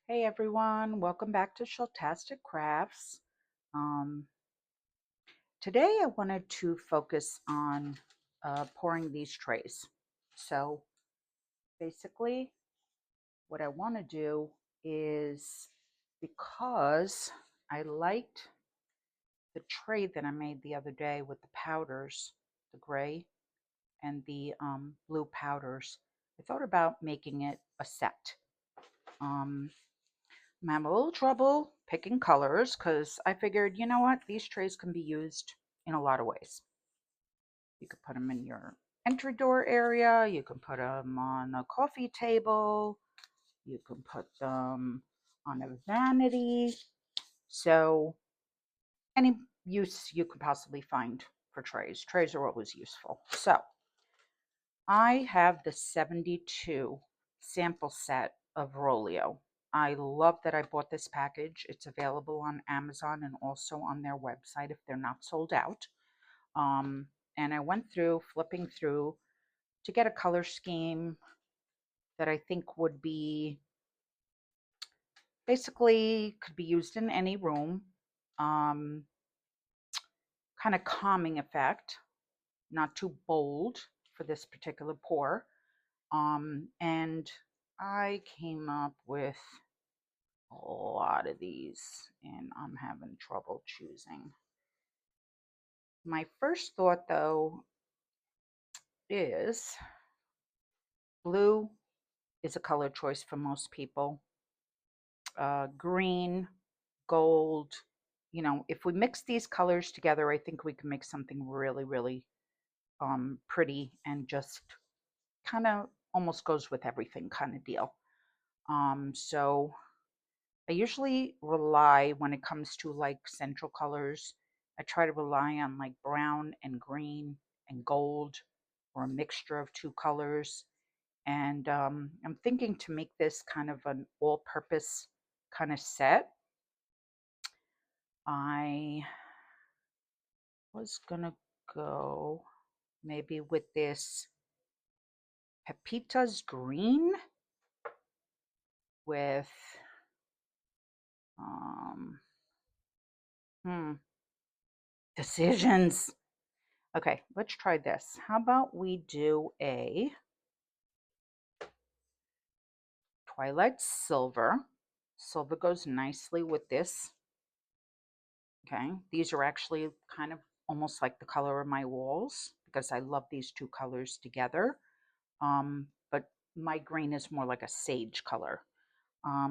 Hey everyone, welcome back to Shelltastic Crafts. Um, Today I wanted to focus on pouring these trays. So basically what I want to do is, because I liked the tray that I made the other day with the powders, the gray and the blue powders, I thought about making it a set. Um, I'm having a little trouble picking colors because I figured, you know what, these trays can be used in a lot of ways. You could put them in your entry door area, you can put them on a coffee table, you can put them on a vanity. So, any use you could possibly find for trays. Trays are always useful. So, I have the 72 sample set of Rolio. I love that I bought this package. It's available on Amazon and also on their website if they're not sold out. And I went through, flipping through to get a color scheme that I think would be basically could be used in any room. Um, Kind of calming effect, not too bold for this particular pour. And I came up with a lot of these and I'm having trouble choosing. My first thought though is blue is a color choice for most people. Green, gold, if we mix these colors together, I think we can make something really, really pretty and just kind of almost goes with everything kind of deal. So I usually rely, when it comes to like central colors, I try to rely on like brown and green and gold, or a mixture of two colors. And I'm thinking to make this kind of an all-purpose kind of set. I was gonna go maybe with this Pepitas green with um hmm, decisions. Okay, let's try this. How about we do a Twilight Silver. Silver goes nicely with this. Okay, these are actually kind of almost like the color of my walls because I love these two colors together. But my green is more like a sage color.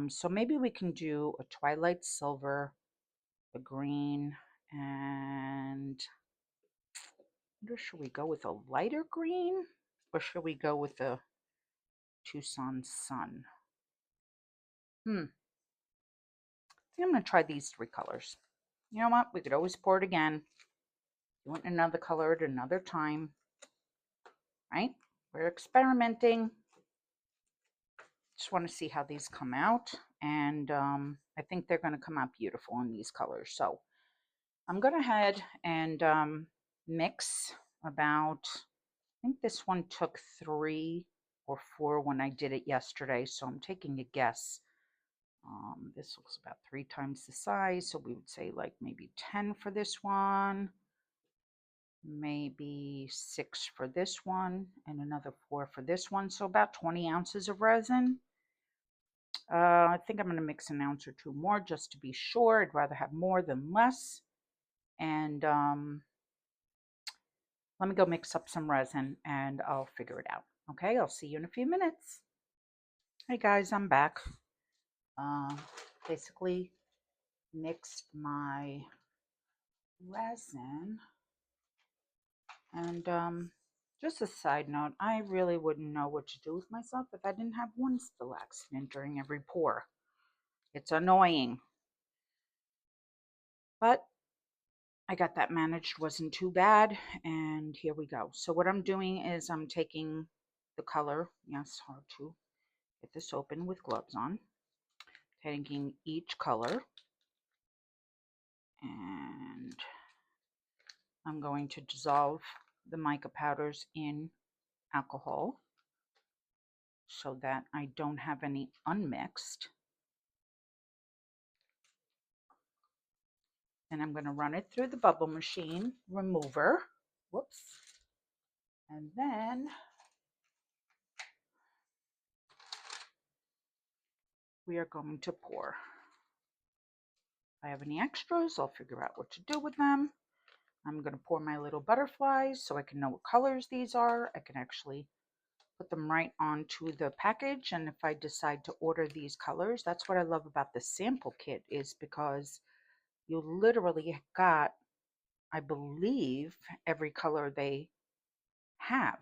So maybe we can do a Twilight Silver, a green, and should we go with a lighter green or should we go with a Tucson Sun? I think I'm going to try these three colors. You know what? We could always pour it again. Do it in another color at another time, right? We're experimenting. Just want to see how these come out. And I think they're going to come out beautiful in these colors. So I'm going to head and mix about, I think this one took 3 or 4 when I did it yesterday. So I'm taking a guess. This looks about 3 times the size. So we would say like maybe 10 for this one. Maybe 6 for this one and another 4 for this one. So about 20 ounces of resin. I think I'm going to mix an ounce or two more just to be sure. I'd rather have more than less. And let me go mix up some resin and I'll figure it out. Okay, I'll see you in a few minutes. Hey guys, I'm back. Uh, Basically mixed my resin. And just a side note, I really wouldn't know what to do with myself if I didn't have one spill accident during every pour. It's annoying. But I got that managed, wasn't too bad, and here we go. So what I'm doing is I'm taking the color, yes, hard to get this open with gloves on, taking each color, and I'm going to dissolve the mica powders in alcohol so that I don't have any unmixed. And I'm going to run it through the bubble machine remover. Whoops. And then we are going to pour. If I have any extras, I'll figure out what to do with them. I'm going to pour my little butterflies so I can know what colors these are. I can actually put them right onto the package, and if I decide to order these colors, that's what I love about the sample kit, is because you literally got, I believe, every color they have.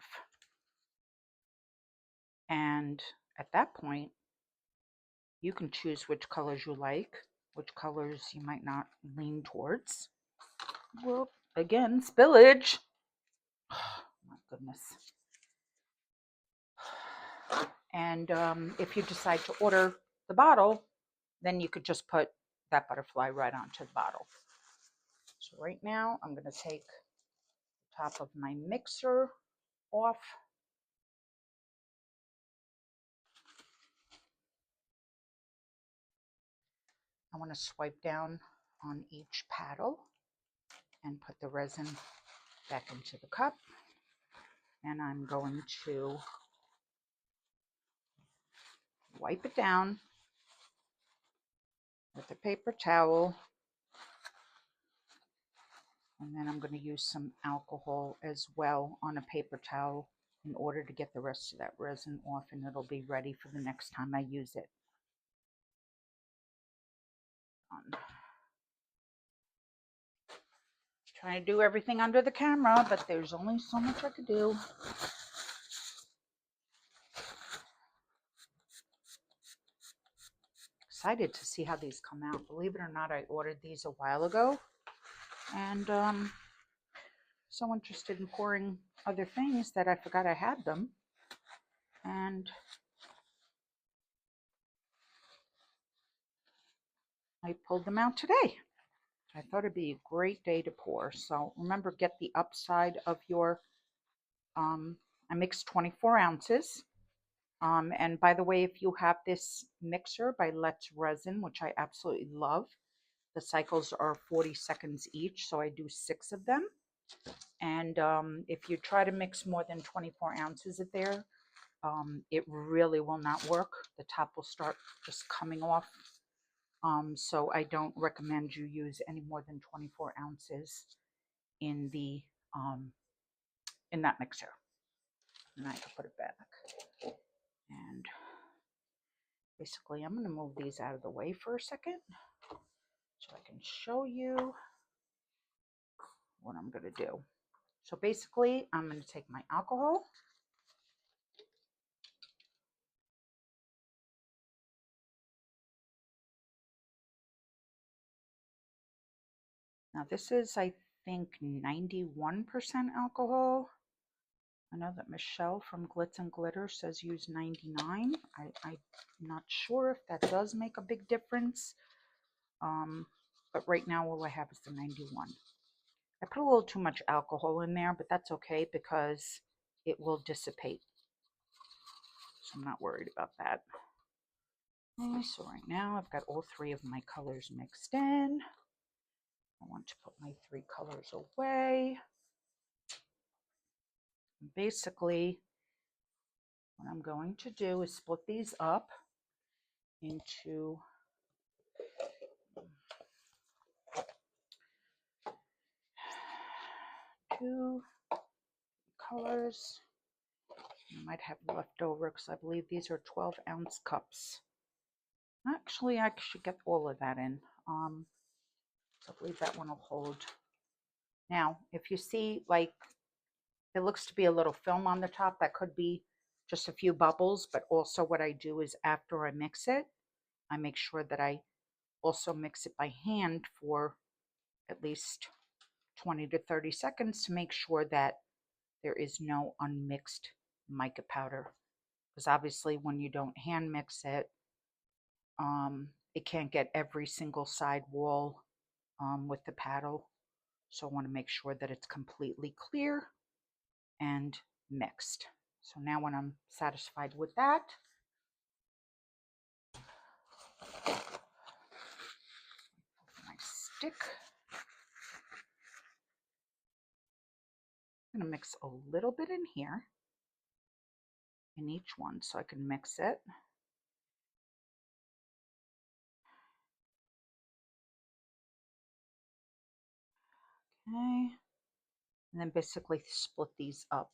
And at that point, you can choose which colors you like, which colors you might not lean towards. Well, again, spillage. Oh, my goodness. And if you decide to order the bottle, then you could just put that butterfly right onto the bottle. So right now, I'm going to take the top of my mixer off. I want to swipe down on each paddle and put the resin back into the cup. And I'm going to wipe it down with a paper towel. And then I'm going to use some alcohol as well on a paper towel in order to get the rest of that resin off, and it'll be ready for the next time I use it. Trying to do everything under the camera, but there's only so much I could do. Excited to see how these come out. Believe it or not, I ordered these a while ago, and so interested in pouring other things that I forgot I had them, and I pulled them out today. I thought it'd be a great day to pour. So remember, get the upside of your, I mixed 24 ounces. And by the way, if you have this mixer by Let's Resin, which I absolutely love, the cycles are 40 seconds each, so I do 6 of them. And if you try to mix more than 24 ounces of there, it really will not work. The top will start just coming off. So I don't recommend you use any more than 24 ounces in the in that mixer. And I can put it back. And basically, I'm going to move these out of the way for a second so I can show you what I'm going to do. So basically, I'm going to take my alcohol. Now this is, I think, 91% alcohol. I know that Michelle from Glitz and Glitter says use 99. I'm not sure if that does make a big difference. But right now all I have is the 91. I put a little too much alcohol in there, but that's okay because it will dissipate. So I'm not worried about that. Okay, so right now I've got all 3 of my colors mixed in. I want to put my 3 colors away. Basically, what I'm going to do is split these up into 2 colors. I might have leftover because I believe these are 12-ounce cups. Actually, I should get all of that in. So I believe that one will hold. Now, if you see, like, it looks to be a little film on the top, that could be just a few bubbles, but also what I do is after I mix it, I make sure that I also mix it by hand for at least 20 to 30 seconds to make sure that there is no unmixed mica powder. Because obviously when you don't hand mix it, it can't get every single side wall with the paddle. So I want to make sure that it's completely clear and mixed. So now when I'm satisfied with that, my stick. mix a little bit in here, in each one, so I can mix it. Okay, and then basically split these up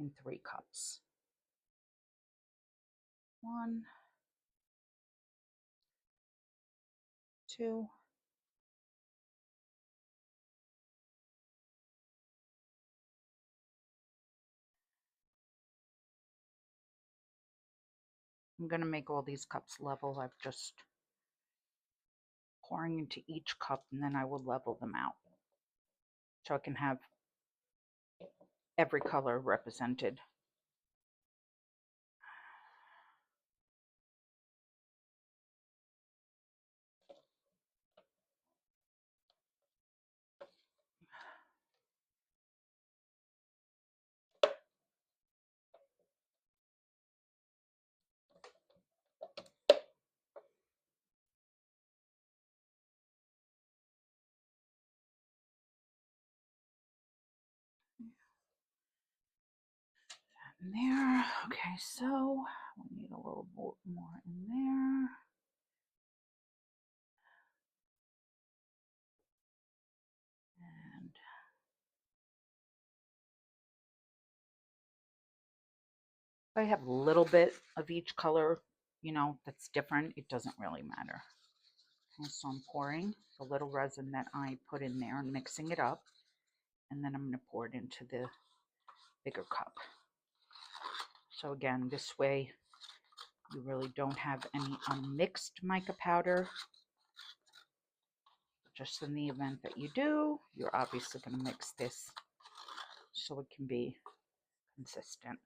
in 3 cups. 1, 2, I'm going to make all these cups level. I've just pouring into each cup, and then I will level them out so I can have every color represented. In there. Okay, so we need a little bit more in there. And if I have a little bit of each color, you know, that's different, it doesn't really matter. Okay, so I'm pouring the little resin that I put in there and mixing it up. And then I'm going to pour it into the bigger cup. So again, this way you really don't have any unmixed mica powder. Just in the event that you do, you're obviously going to mix this so it can be consistent.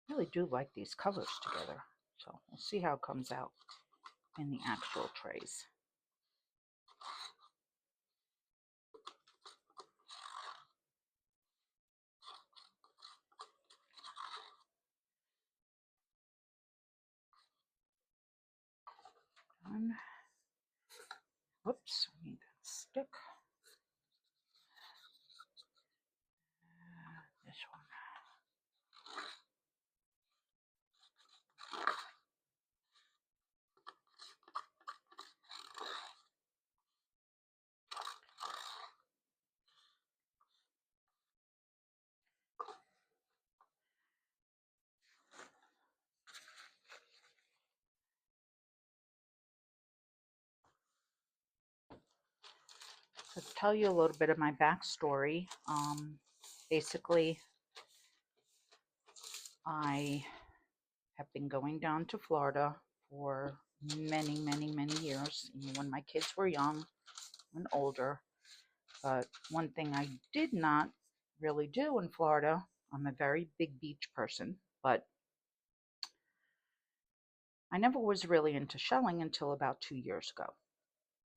I really do like these colors together, so we'll see how it comes out in the actual trays. Done. Whoops, I need that stick. This one. So to tell you a little bit of my backstory, basically I have been going down to Florida for many, many, many years, even when my kids were young and older. But one thing I did not really do in Florida, I'm a very big beach person, but I never was really into shelling until about 2 years ago.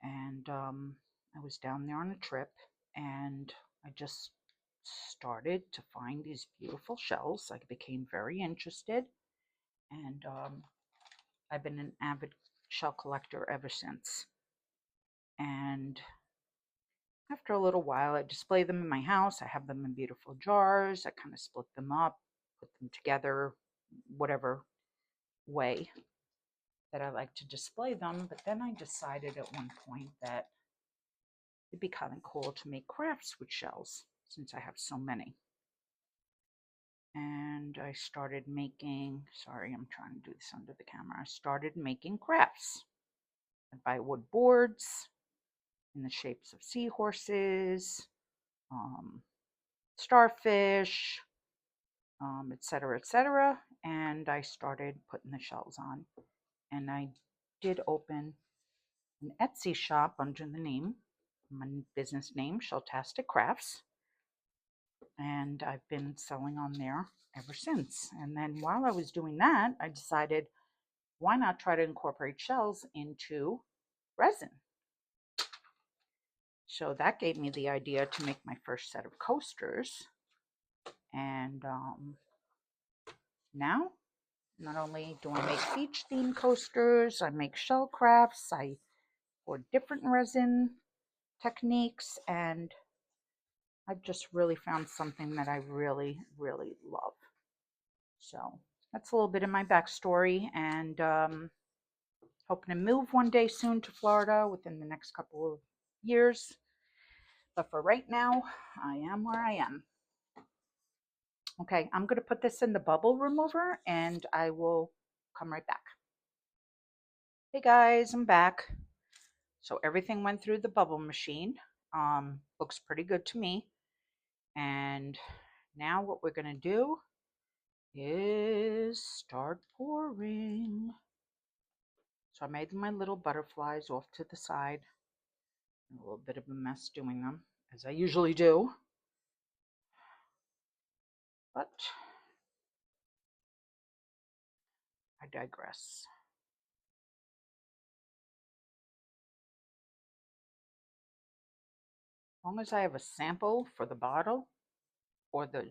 And I was down there on a trip, and I just started to find these beautiful shells. I became very interested, and I've been an avid shell collector ever since. And after a little while, I display them in my house. I have them in beautiful jars. I kind of split them up, put them together, whatever way that I like to display them. But then I decided at one point that it'd be kind of cool to make crafts with shells since I have so many. And I started making, sorry, I'm trying to do this under the camera. I started making crafts. I'd buy wood boards in the shapes of seahorses, starfish, etc., etc. And I started putting the shells on. And I did open an Etsy shop under the name, my business name, Shelltastic Crafts. And I've been selling on there ever since. And then while I was doing that, I decided, why not try to incorporate shells into resin? So that gave me the idea to make my first set of coasters. And now Not only do I make beach theme coasters, I make shell crafts, I pour different resin techniques, and I've just really found something that I really, really love. So that's a little bit of my backstory, and hoping to move one day soon to Florida within the next couple of years. But for right now, I am where I am. Okay, I'm going to put this in the bubble remover and I will come right back. Hey guys, I'm back. So everything went through the bubble machine. Looks pretty good to me. And now what we're going to do is start pouring. So I made my little butterflies off to the side. A little bit of a mess doing them, as I usually do. But I digress. As long as I have a sample for the bottle or the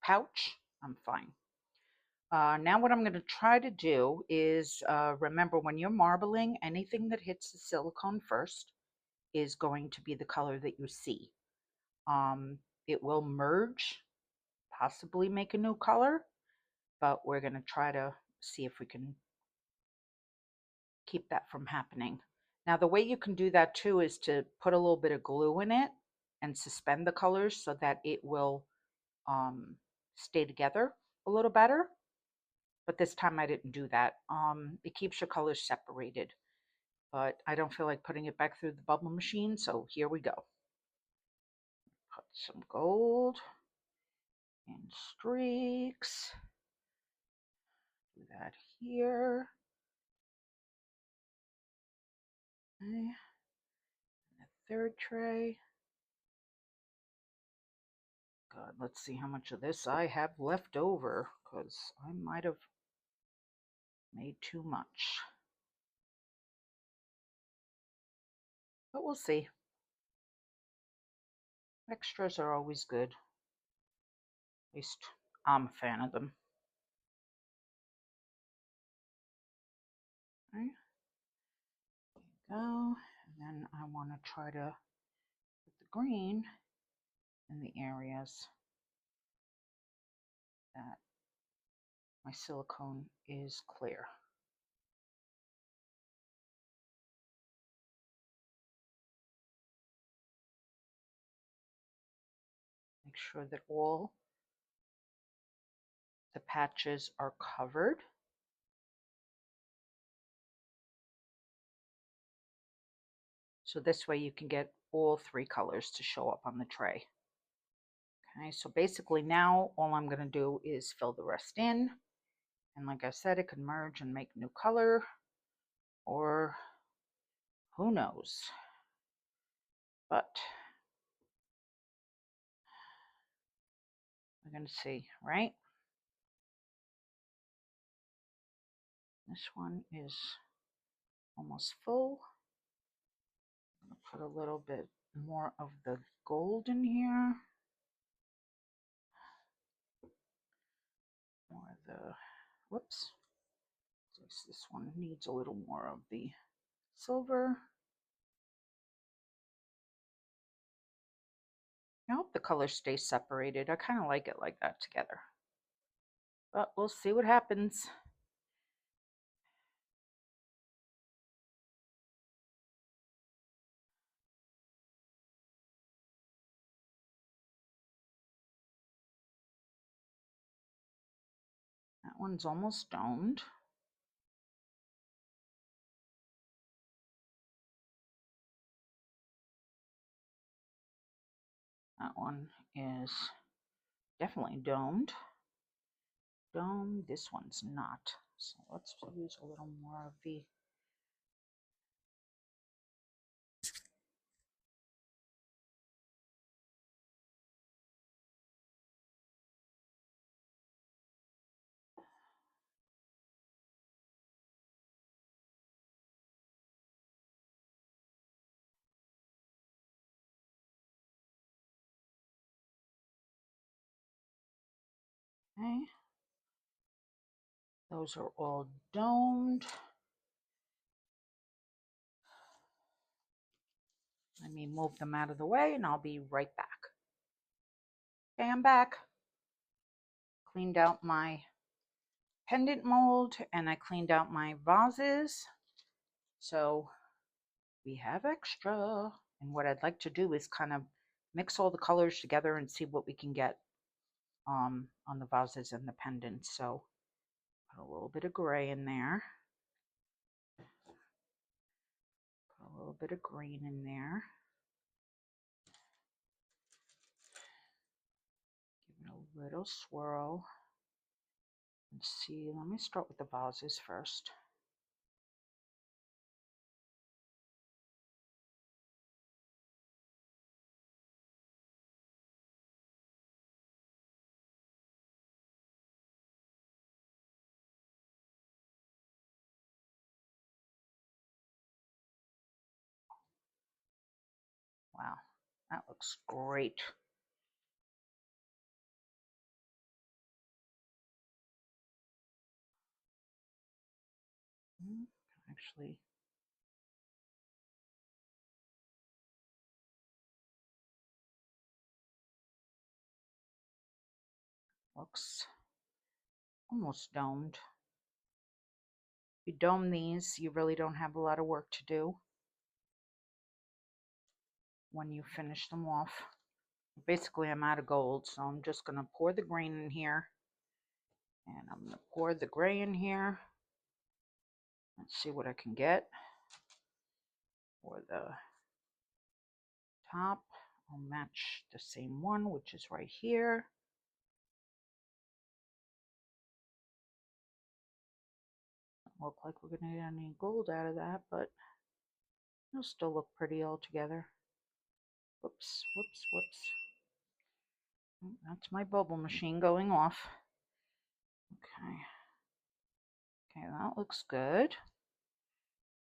pouch, I'm fine. Now what I'm going to try to do is remember when you're marbling, anything that hits the silicone first is going to be the color that you see. It will merge, possibly make a new color, but we're going to try to see if we can keep that from happening. Now the way you can do that too is to put a little bit of glue in it and suspend the colors so that it will stay together a little better. But this time I didn't do that. It keeps your colors separated, but I don't feel like putting it back through the bubble machine, so here we go. Put some gold in streaks. Do that here. Okay. The third tray. God, let's see how much of this I have left over, because I might have made too much. But we'll see. Extras are always good. At least I'm a fan of them. Okay. There you go. And then I want to try to put the green in the areas that my silicone is clear. Make sure that all the patches are covered. So this way you can get all three colors to show up on the tray. Okay, so basically now all I'm going to do is fill the rest in. And like I said, it can merge and make new color, or who knows. But we're going to see, right? This one is almost full. I'm going to put a little bit more of the gold in here. More of the, whoops. This one needs a little more of the silver. I hope the colors stay separated. I kind of like it like that together. But we'll see what happens. That one's almost domed. That one is definitely domed. This one's not. So let's use a little more of the okay. Those are all domed. Let me move them out of the way and I'll be right back. Okay, I'm back. Cleaned out my pendant mold and I cleaned out my vases. So we have extra. And what I'd like to do is kind of mix all the colors together and see what we can get on the vases and the pendants. So put a little bit of gray in there. Put a little bit of green in there. Give it a little swirl. And see, let me start with the vases first. Wow, that looks great. Actually, looks almost domed. If you dome these, you really don't have a lot of work to do when you finish them off. Basically, I'm out of gold, so I'm just going to pour the green in here. And I'm going to pour the gray in here. Let's see what I can get for the top. I'll match the same one, which is right here. Doesn't look like we're going to get any gold out of that, but it'll still look pretty all together. Whoops, whoops, whoops. That's my bubble machine going off. Okay. Okay, that looks good.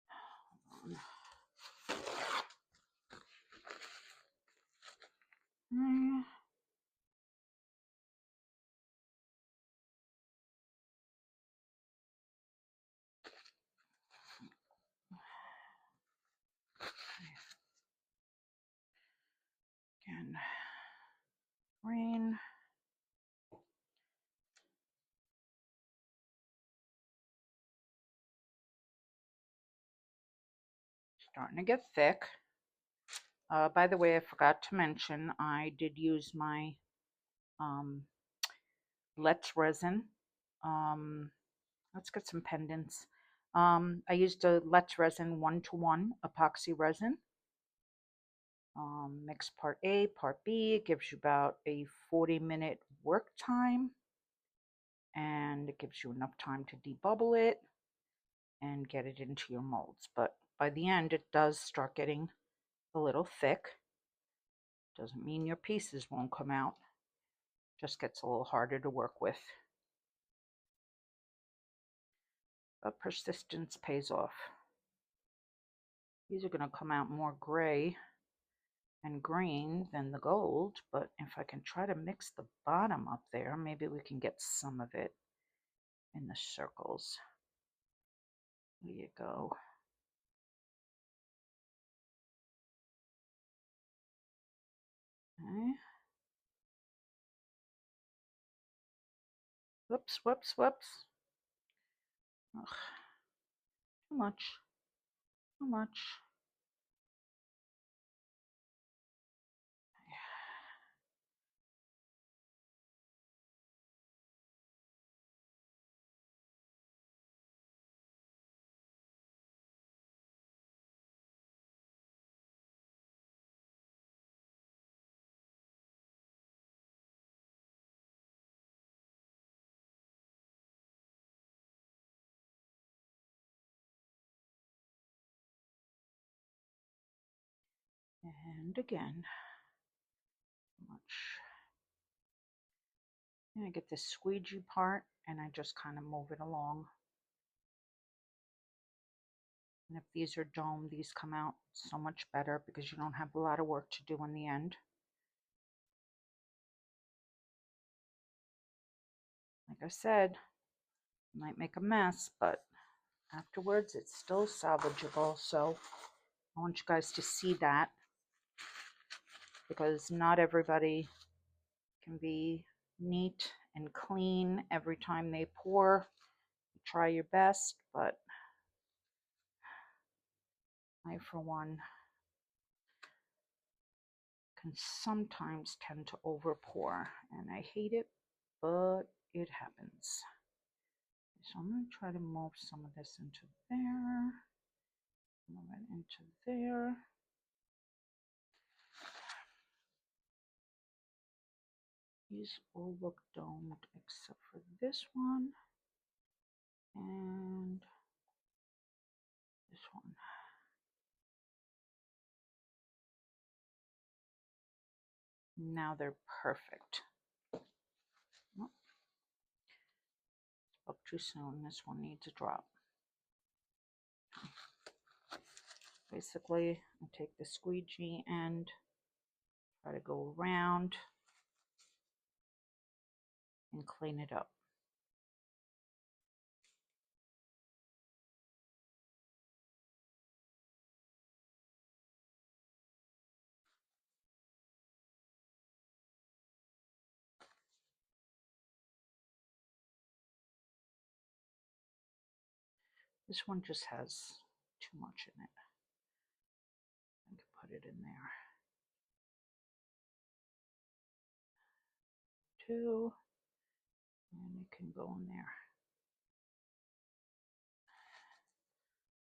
And again, green. Starting to get thick. By the way, I forgot to mention, I did use my Let's Resin. Let's get some pendants. I used a Let's Resin 1-to-1 epoxy resin. Mix part A, part B. It gives you about a 40-minute work time. And it gives you enough time to debubble it and get it into your molds. But by the end, it does start getting a little thick. Doesn't mean your pieces won't come out. Just gets a little harder to work with. But persistence pays off. These are going to come out more gray and green than the gold, but if I can try to mix the bottom up there, maybe we can get some of it in the circles. There you go. Okay. Whoops, whoops, whoops. Ugh. Too much. Too much. And again, too much. And I get this squeegee part and I just kind of move it along. And if these are domed, these come out so much better because you don't have a lot of work to do in the end. Like I said, Might make a mess, but afterwards it's still salvageable. So I want you guys to see that, because not everybody can be neat and clean every time they pour. Try your best, but I, for one, can sometimes tend to over pour, and I hate it, but it happens. So I'm going to try to move some of this into there, move it into there. These all look domed except for this one and this one. Now they're perfect. Oh, spoke too soon. This one needs a drop. Basically, I take the squeegee end, try to go around and clean it up. This one just has too much in it. I can put it in there. Two, and it can go in there.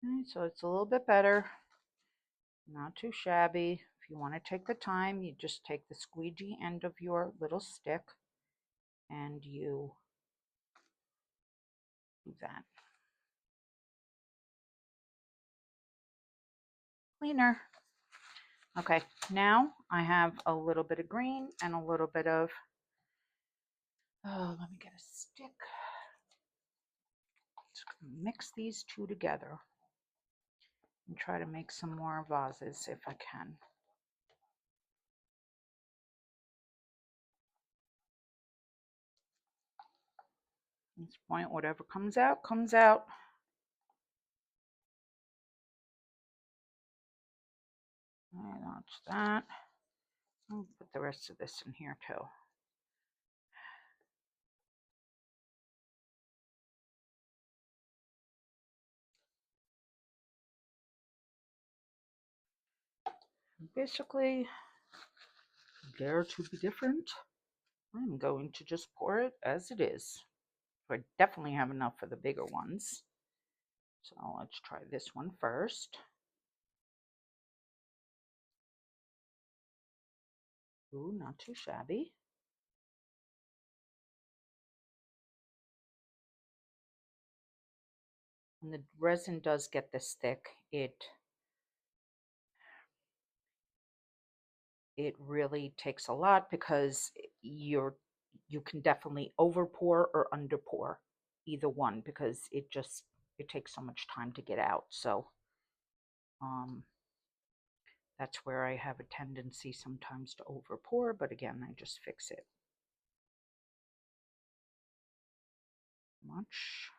Okay, so it's a little bit better, not too shabby. If you want to take the time, you just take the squeegee end of your little stick and you do that. Cleaner. Okay, now I have a little bit of green and a little bit of, let me get a stick. Just mix these two together and try to make some more vases if I can. At this point, whatever comes out, comes out. And that's that. I'll put the rest of this in here too. Basically, dare to be different. I'm going to just pour it as it is. I definitely have enough for the bigger ones. So let's try this one first. Ooh, not too shabby. When the resin does get this thick, it really takes a lot, because you can definitely over pour or under pour, either one, because it takes so much time to get out. So that's where I have a tendency sometimes to over pour, but again, I just fix it. Much.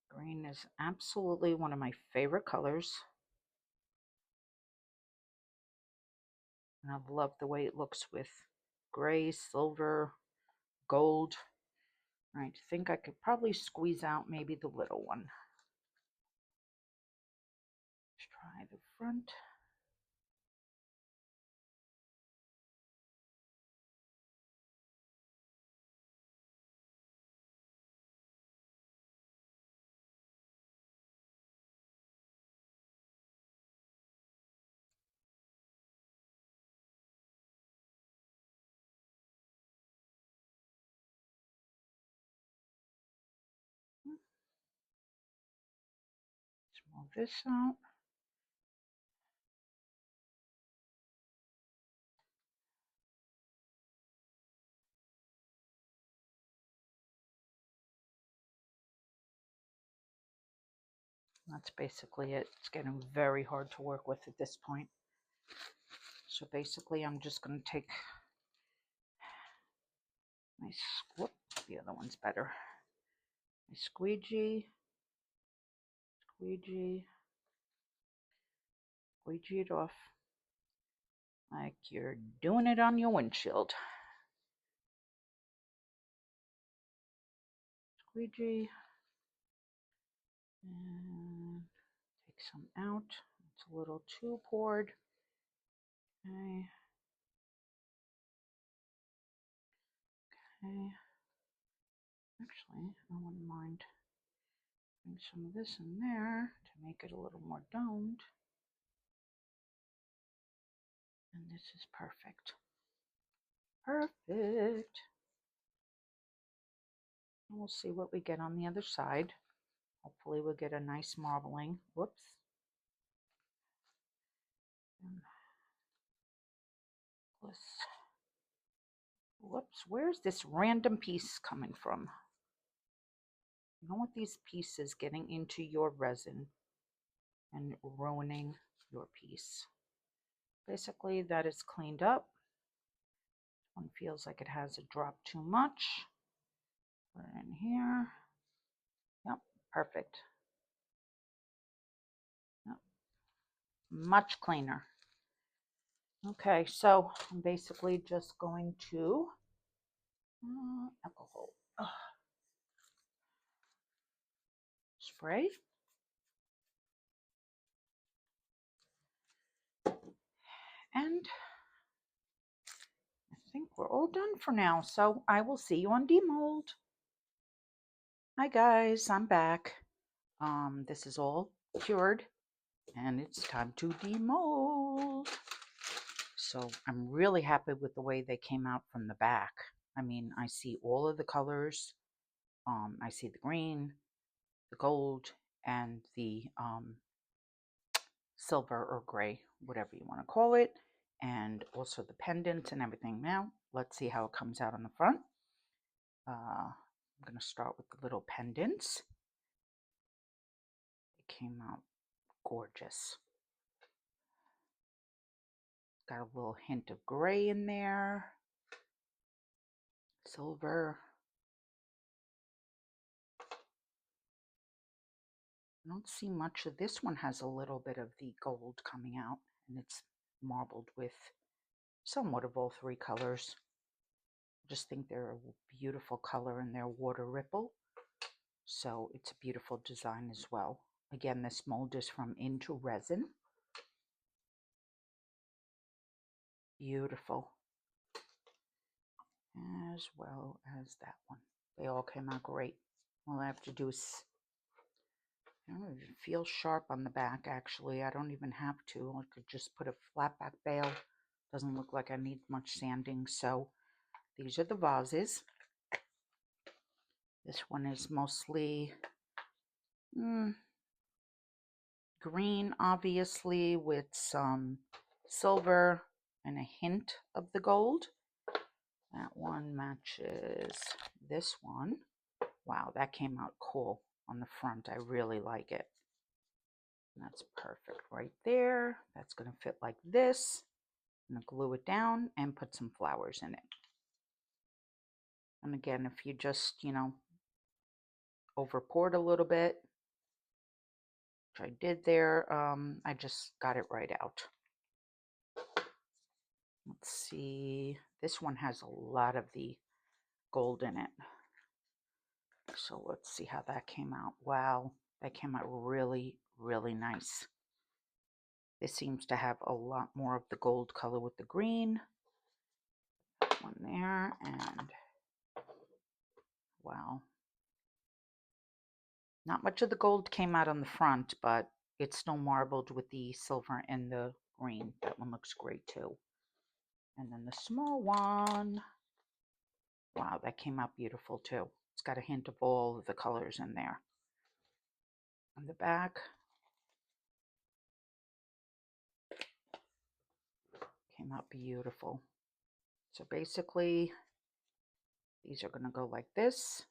Green is absolutely one of my favorite colors. And I love the way it looks with gray, silver, gold. I think I could probably squeeze out maybe the little one. Let's try the front. Let's move this out. That's basically it. It's getting very hard to work with at this point. So basically I'm just going to take my the other one's better. My squeegee it off like you're doing it on your windshield. Squeegee, and take some out. It's a little too poured. Okay. Okay. Actually, I wouldn't mind putting some of this in there to make it a little more domed. And this is perfect. Perfect. And we'll see what we get on the other side. Hopefully we'll get a nice marbling. Whoops. Whoops, where's this random piece coming from? You don't want these pieces getting into your resin and ruining your piece. Basically, that is cleaned up. One feels like it has a drop too much. Put it in here. Yep, perfect. Yep. Much cleaner. Okay, so I'm basically just going to alcohol spray. And I think we're all done for now. So I will see you on demold. Hi guys, I'm back. This is all cured and it's time to demold. So I'm really happy with the way they came out from the back. I mean, I see all of the colors. I see the green, the gold, and the silver or gray, whatever you want to call it, and also the pendants and everything. Now, let's see how it comes out on the front. I'm going to start with the little pendants. It came out gorgeous. Got a little hint of gray in there, silver. I don't see much of this one. Has a little bit of the gold coming out, and it's marbled with somewhat of all three colors. I just think they're a beautiful color and they're water ripple, so it's a beautiful design as well. Again, this mold is from Into Resin. Beautiful. As well as that one. They all came out great. All I have to do is, I don't even feel sharp on the back actually. I don't even have to. I could just put a flat back bail. Doesn't look like I need much sanding. So these are the vases. This one is mostly green, obviously, with some silver and a hint of the gold. That one matches this one. Wow, that came out cool on the front. I really like it. And that's perfect right there. That's going to fit like this. I'm going to glue it down and put some flowers in it. And again, if you just, over poured a little bit, which I did there, I just got it right out. Let's see. This one has a lot of the gold in it. So let's see how that came out. Wow, that came out really, really nice. This seems to have a lot more of the gold color with the green. One there, and wow. Not much of the gold came out on the front, but it's still marbled with the silver and the green. That one looks great too. And then the small one, wow, that came out beautiful too. It's got a hint of all of the colors in there. On the back, came out beautiful. So basically, these are going to go like this.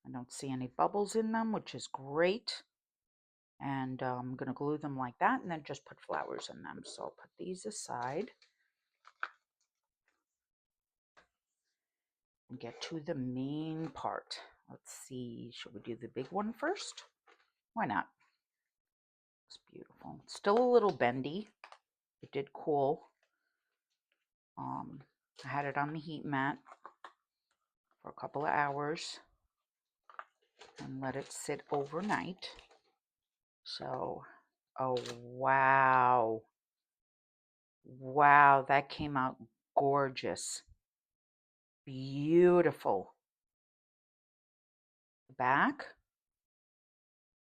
I don't see any bubbles in them, which is great. And I'm going to glue them like that and then just put flowers in them. So I'll put these aside. get to the main part. Let's see, should we do the big one first? Why not? It's beautiful. It's still a little bendy. It did cool. I had it on the heat mat for a couple of hours and let it sit overnight. So, oh wow. Wow, that came out gorgeous. Beautiful. The back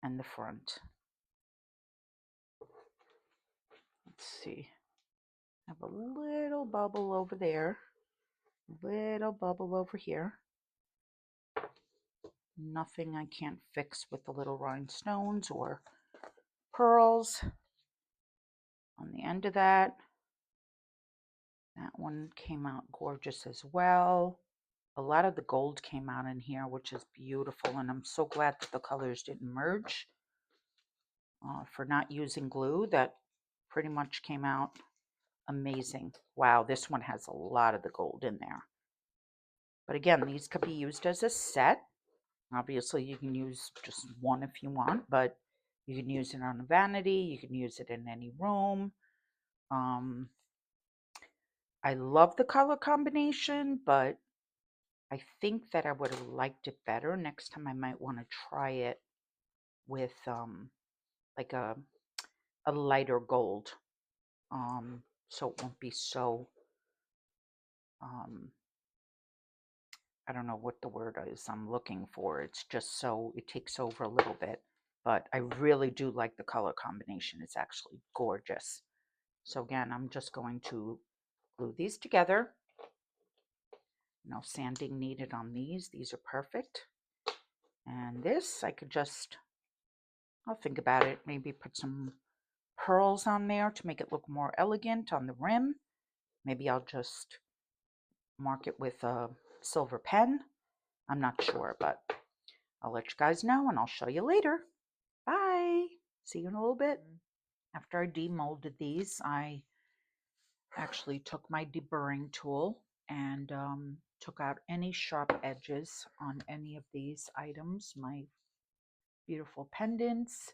and the front. Let's see. I have a little bubble over there. A little bubble over here. Nothing I can't fix with the little rhinestones or pearls. On the end of that. That one came out gorgeous as well. A lot of the gold came out in here, which is beautiful, and I'm so glad that the colors didn't merge. For not using glue, that pretty much came out amazing. Wow, this one has a lot of the gold in there. But again, these could be used as a set. Obviously, you can use just one if you want, but you can use it on a vanity. You can use it in any room. I love the color combination, but I think that I would have liked it better. Next time I might want to try it with like a lighter gold, so it won't be so, I don't know what the word is I'm looking for. It's just so, it takes over a little bit, but I really do like the color combination. It's actually gorgeous. So again, I'm just going to glue these together. No sanding needed on these. These are perfect. And this, I could just, I'll think about it, maybe put some pearls on there to make it look more elegant on the rim. Maybe I'll just mark it with a silver pen. I'm not sure, but I'll let you guys know and I'll show you later. Bye. See you in a little bit. After I demolded these, I actually took my deburring tool and took out any sharp edges on any of these items. My beautiful pendants.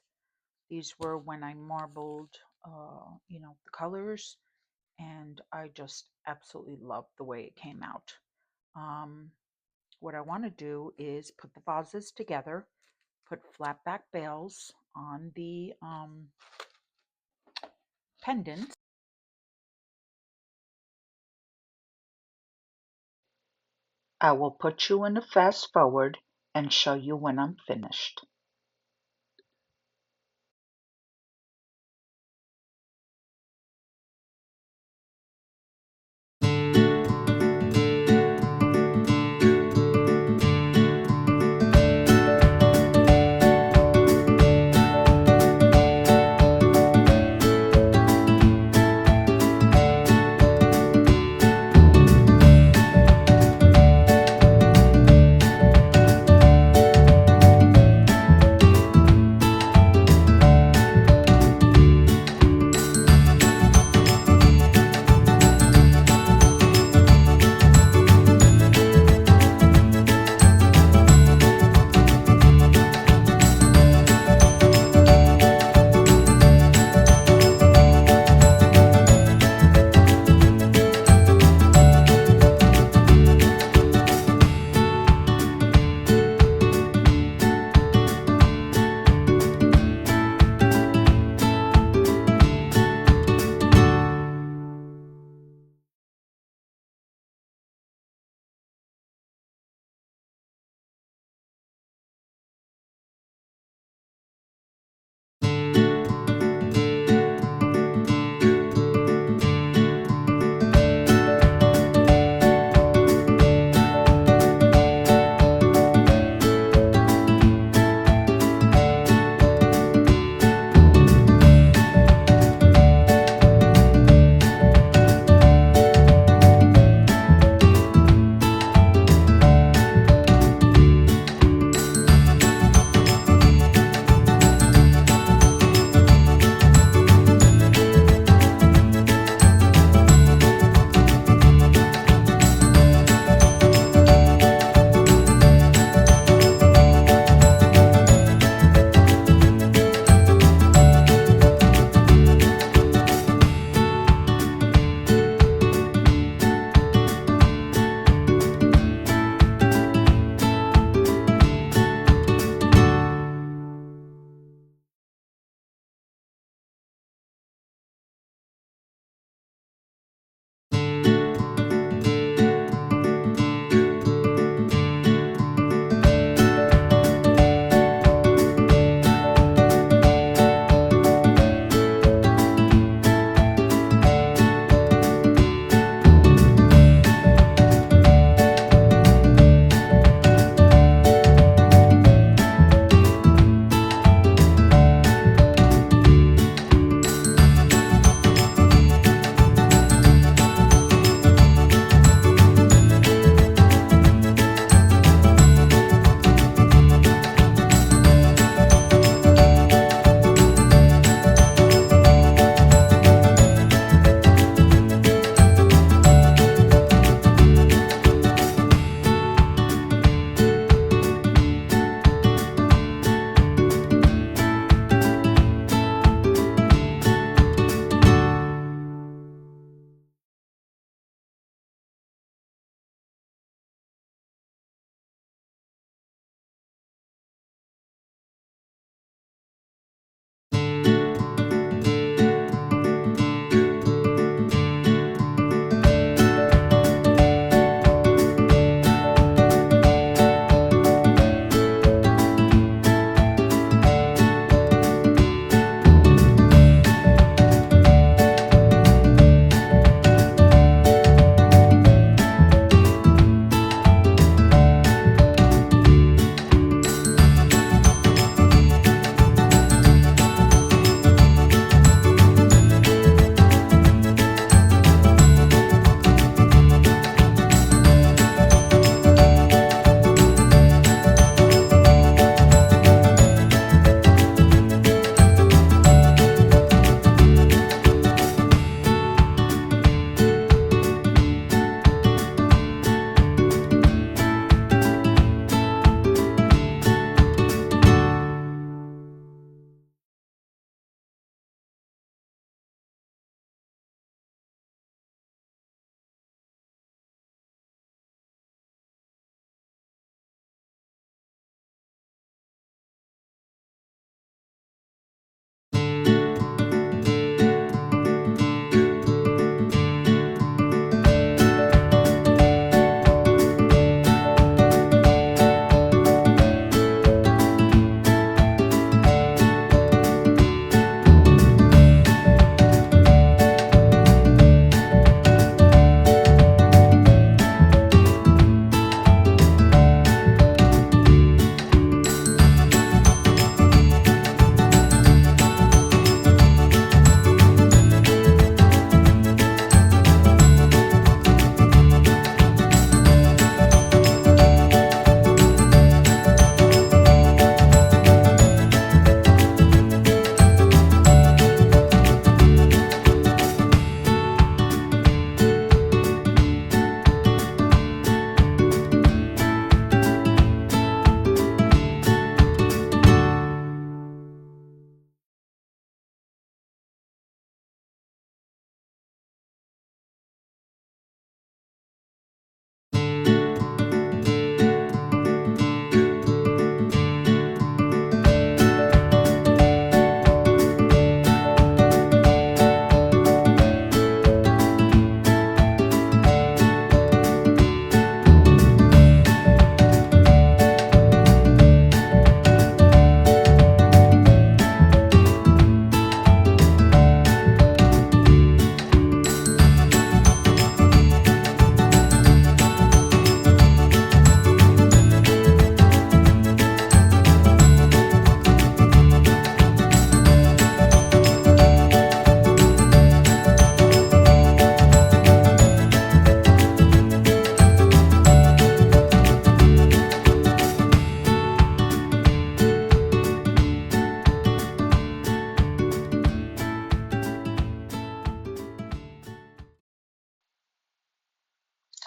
These were when I marbled, the colors, and I just absolutely loved the way it came out. What I want to do is put the vases together, put flat back bails on the pendants. I will put you in a fast forward and show you when I'm finished.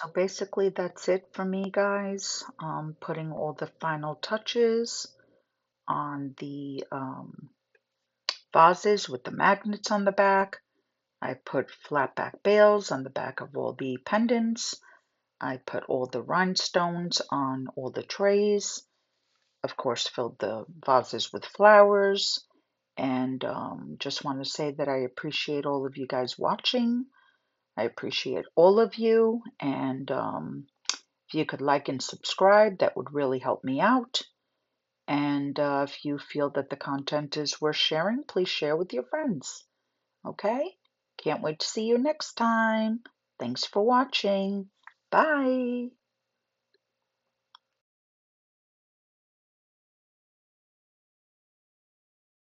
So basically that's it for me, guys. Putting all the final touches on the vases with the magnets on the back. I put flat back bales on the back of all the pendants. I put all the rhinestones on all the trays. Of course, filled the vases with flowers. And just want to say that I appreciate all of you guys watching. I appreciate all of you. And if you could like and subscribe, that would really help me out. And if you feel that the content is worth sharing, please share with your friends. Okay? Can't wait to see you next time. Thanks for watching. Bye.